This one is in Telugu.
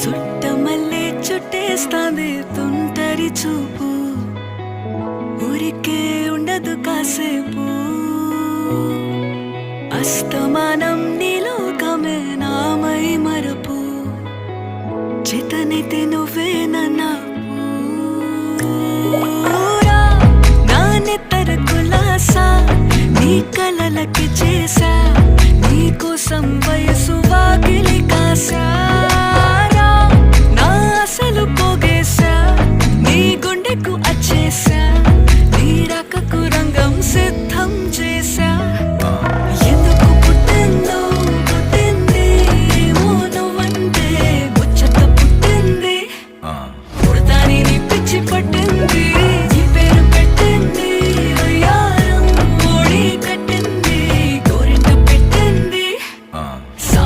చుట్టమల్లే చుట్టేస్తాంది తుంటరి చూపు, ఊరికే ఉండదు కాసేపు. అస్తమానం నీలోకమే నామై మరపు, చేతనైతే నువ్వే నన్నా నా నెత్తర కులాసా నీ కలలకి చేసా, నీ కోసం వయసు వాకిలి కాసా.